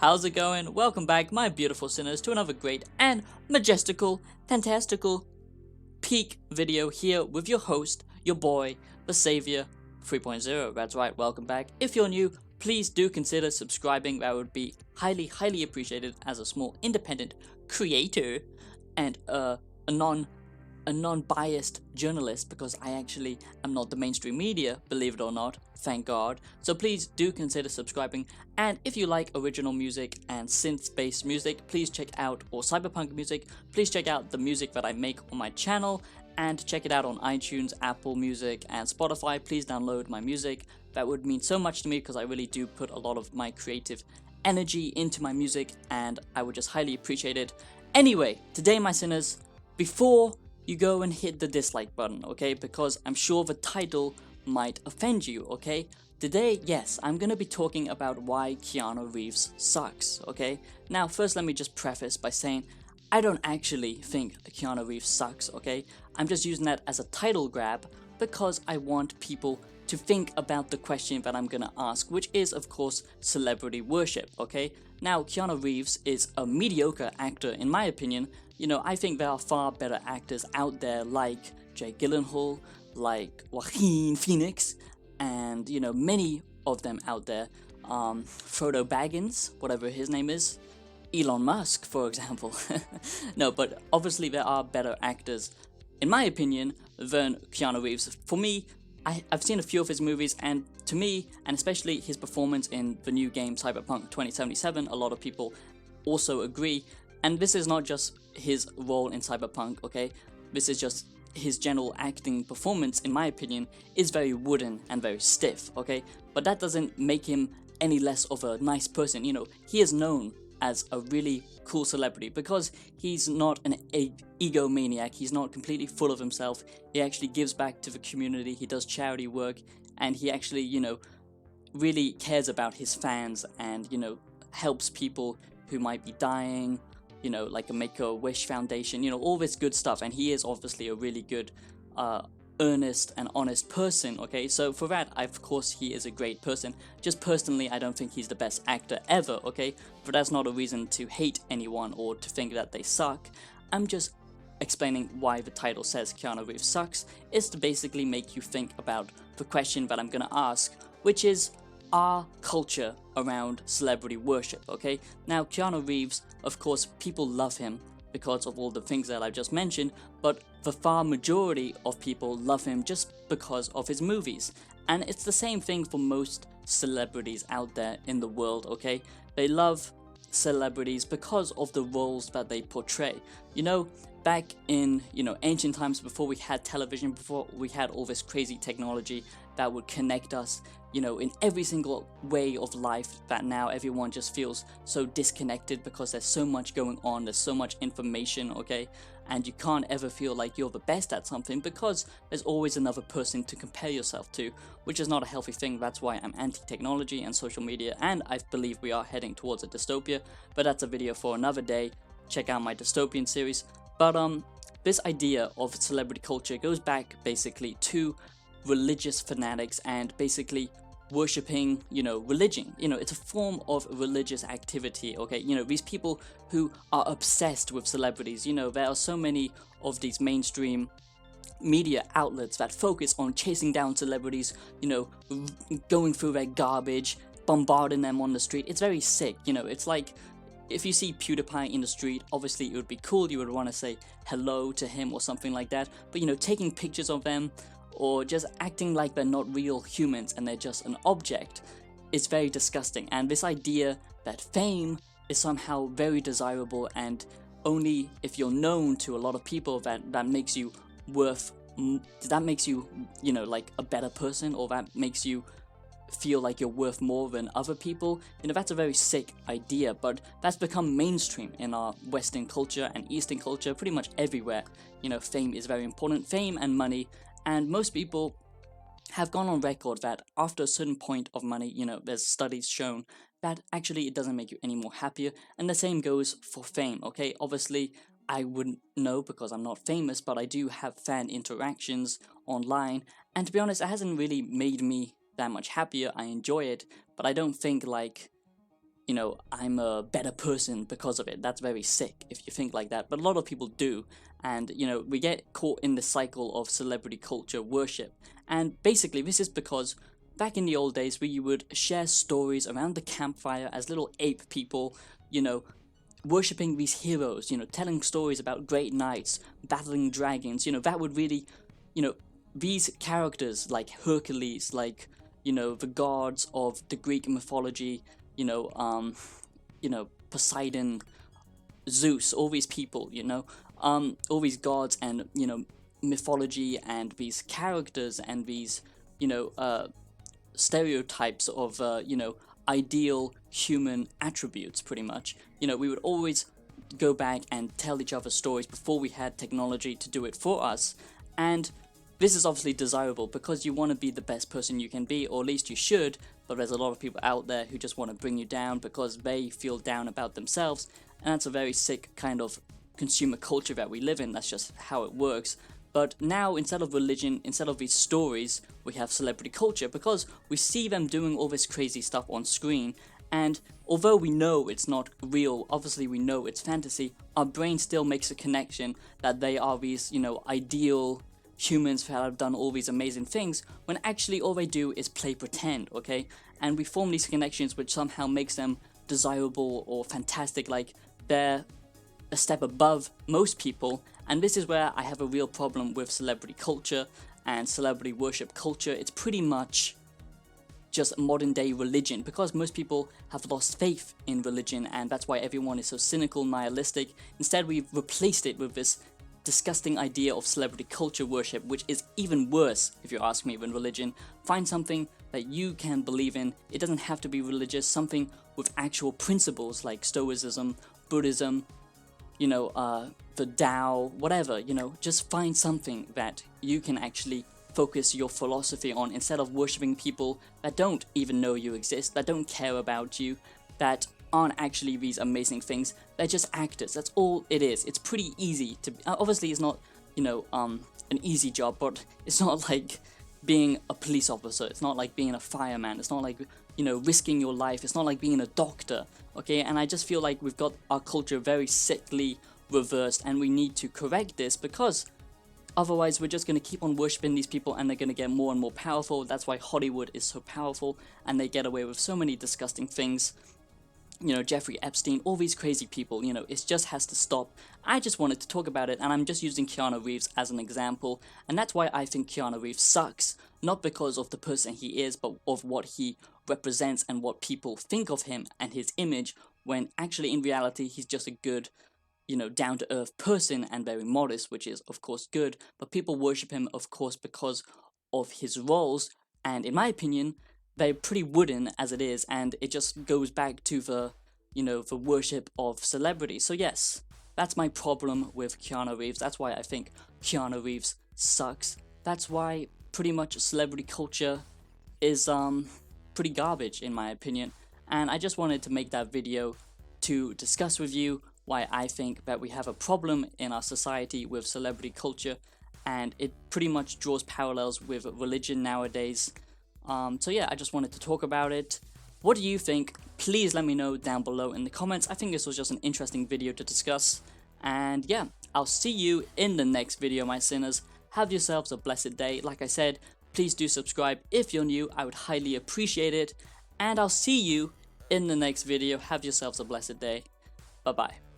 How's it going? Welcome back, my beautiful sinners, to another great and majestical, fantastical peak video here with your host, your boy, the Savior 3.0. That's right, welcome back. If you're new, please do consider subscribing. That would be highly appreciated as a small independent creator and a non-biased journalist, because I actually am not the mainstream media, believe it or not, thank God. So please do consider subscribing, and if you like original music and synth-based music, please check out, or cyberpunk music, please check out the music that I make on my channel, and check it out on iTunes, Apple Music, and Spotify. Please download my music. That would mean so much to me, because I really do put a lot of my creative energy into my music, and I would just highly appreciate it. Anyway, today, my sinners, before you go and hit the dislike button, okay? Because I'm sure the title might offend you, okay? Today, yes, I'm gonna be talking about why Keanu Reeves sucks, okay? Now, first let me just preface by saying I don't actually think Keanu Reeves sucks, okay? I'm just using that as a title grab because I want people to think about the question that I'm gonna ask, which is, of course, celebrity worship, okay? Now, Keanu Reeves is a mediocre actor, in my opinion. You know, I think there are far better actors out there like Jake Gyllenhaal, like Joaquin Phoenix, and, you know, many of them out there. Frodo Baggins, whatever his name is. Elon Musk, for example. No, but obviously there are better actors, in my opinion, than Keanu Reeves. For me, I've seen a few of his movies, and to me, and especially his performance in the new game Cyberpunk 2077, a lot of people also agree. And this is not just his role in Cyberpunk, okay? This is just his general acting performance, in my opinion, is very wooden and very stiff, okay? But that doesn't make him any less of a nice person. You know, he is known as a really cool celebrity because he's not an egomaniac. He's not completely full of himself. He actually gives back to the community. He does charity work, and he actually, you know, really cares about his fans and, you know, helps people who might be dying, you know, like a Make-A-Wish Foundation, you know, all this good stuff. And he is obviously a really good, earnest and honest person, okay? So for that, of course, he is a great person. Just personally, I don't think he's the best actor ever, okay? But that's not a reason to hate anyone or to think that they suck. I'm just explaining why the title says Keanu Reeves sucks, is to basically make you think about the question that I'm gonna ask, which is our culture around celebrity worship, okay? Now, Keanu Reeves, of course, people love him because of all the things that I just mentioned, but the far majority of people love him just because of his movies. And it's the same thing for most celebrities out there in the world, okay? They love celebrities because of the roles that they portray. You know, back in, you know, ancient times, before we had television, before we had all this crazy technology that would connect us, you know, in every single way of life, that now everyone just feels so disconnected because there's so much going on, there's so much information, okay? And you can't ever feel like you're the best at something because there's always another person to compare yourself to, which is not a healthy thing. That's why I'm anti-technology and social media, and I believe we are heading towards a dystopia, but that's a video for another day. Check out my dystopian series. But this idea of celebrity culture goes back basically to religious fanatics and basically worshipping, you know, religion. You know, it's a form of religious activity, okay? You know, these people who are obsessed with celebrities, you know, there are so many of these mainstream media outlets that focus on chasing down celebrities, you know, going through their garbage, bombarding them on the street. It's very sick, you know. It's like, if you see PewDiePie in the street, obviously it would be cool, you would want to say hello to him or something like that, but, you know, taking pictures of them or just acting like they're not real humans and they're just an object is very disgusting. And this idea that fame is somehow very desirable, and only if you're known to a lot of people that makes you worth, that makes you, you know, like a better person, or that makes you feel like you're worth more than other people, you know, that's a very sick idea, but that's become mainstream in our Western culture and Eastern culture, pretty much everywhere. You know, fame is very important, fame and money, and most people have gone on record that after a certain point of money, you know, there's studies shown that actually it doesn't make you any more happier, and the same goes for fame, okay? Obviously, I wouldn't know because I'm not famous, but I do have fan interactions online, and to be honest, it hasn't really made me that much happier. I enjoy it, but I don't think, like, you know, I'm a better person because of it. That's very sick if you think like that, but a lot of people do. And, you know, we get caught in the cycle of celebrity culture worship. And basically, this is because back in the old days, we would share stories around the campfire as little ape people, you know, worshipping these heroes, you know, telling stories about great knights, battling dragons, you know, that would really, you know, these characters like Hercules, like, you know, the gods of the Greek mythology, Poseidon, Zeus, all these people, you know, all these gods and, you know, mythology and these characters and these, you know, stereotypes of, ideal human attributes, pretty much. You know, we would always go back and tell each other stories before we had technology to do it for us. And this is obviously desirable because you want to be the best person you can be, or at least you should, but there's a lot of people out there who just want to bring you down because they feel down about themselves, and that's a very sick kind of consumer culture that we live in. That's just how it works. But now, instead of religion, instead of these stories, we have celebrity culture because we see them doing all this crazy stuff on screen, and although we know it's not real, obviously we know it's fantasy, our brain still makes a connection that they are these, you know, ideal humans that have done all these amazing things, when actually all they do is play pretend, okay? And we form these connections which somehow makes them desirable or fantastic, like they're a step above most people. And this is where I have a real problem with celebrity culture and celebrity worship culture. It's pretty much just modern day religion because most people have lost faith in religion, and that's why everyone is so cynical, nihilistic. Instead, we've replaced it with this disgusting idea of celebrity culture worship, which is even worse, if you ask me, than religion. Find something that you can believe in. It doesn't have to be religious, something with actual principles like Stoicism, Buddhism, you know, the Tao, whatever, you know, just find something that you can actually focus your philosophy on instead of worshipping people that don't even know you exist, that don't care about you, that aren't actually these amazing things. They're just actors. That's all it is. It's pretty easy to, obviously it's not, you know, an easy job, but it's not like being a police officer. It's not like being a fireman. It's not like, you know, risking your life. It's not like being a doctor, okay? And I just feel like we've got our culture very sickly reversed, and we need to correct this because otherwise we're just going to keep on worshipping these people and they're going to get more and more powerful. That's why Hollywood is so powerful and they get away with so many disgusting things. You know, Jeffrey Epstein, all these crazy people, you know, it just has to stop. I just wanted to talk about it, and I'm just using Keanu Reeves as an example, and that's why I think Keanu Reeves sucks. Not because of the person he is, but of what he represents and what people think of him and his image, when actually in reality he's just a good, you know, down-to-earth person and very modest, which is of course good, but people worship him of course because of his roles, and in my opinion, they're pretty wooden as it is, and it just goes back to the, you know, the worship of celebrity. So yes, that's my problem with Keanu Reeves. That's why I think Keanu Reeves sucks. That's why pretty much celebrity culture is pretty garbage in my opinion. And I just wanted to make that video to discuss with you why I think that we have a problem in our society with celebrity culture, and it pretty much draws parallels with religion nowadays. So yeah, I just wanted to talk about it. What do you think? Please let me know down below in the comments. I think this was just an interesting video to discuss. And yeah, I'll see you in the next video, my sinners. Have yourselves a blessed day. Like I said, please do subscribe if you're new. I would highly appreciate it. And I'll see you in the next video. Have yourselves a blessed day. Bye-bye.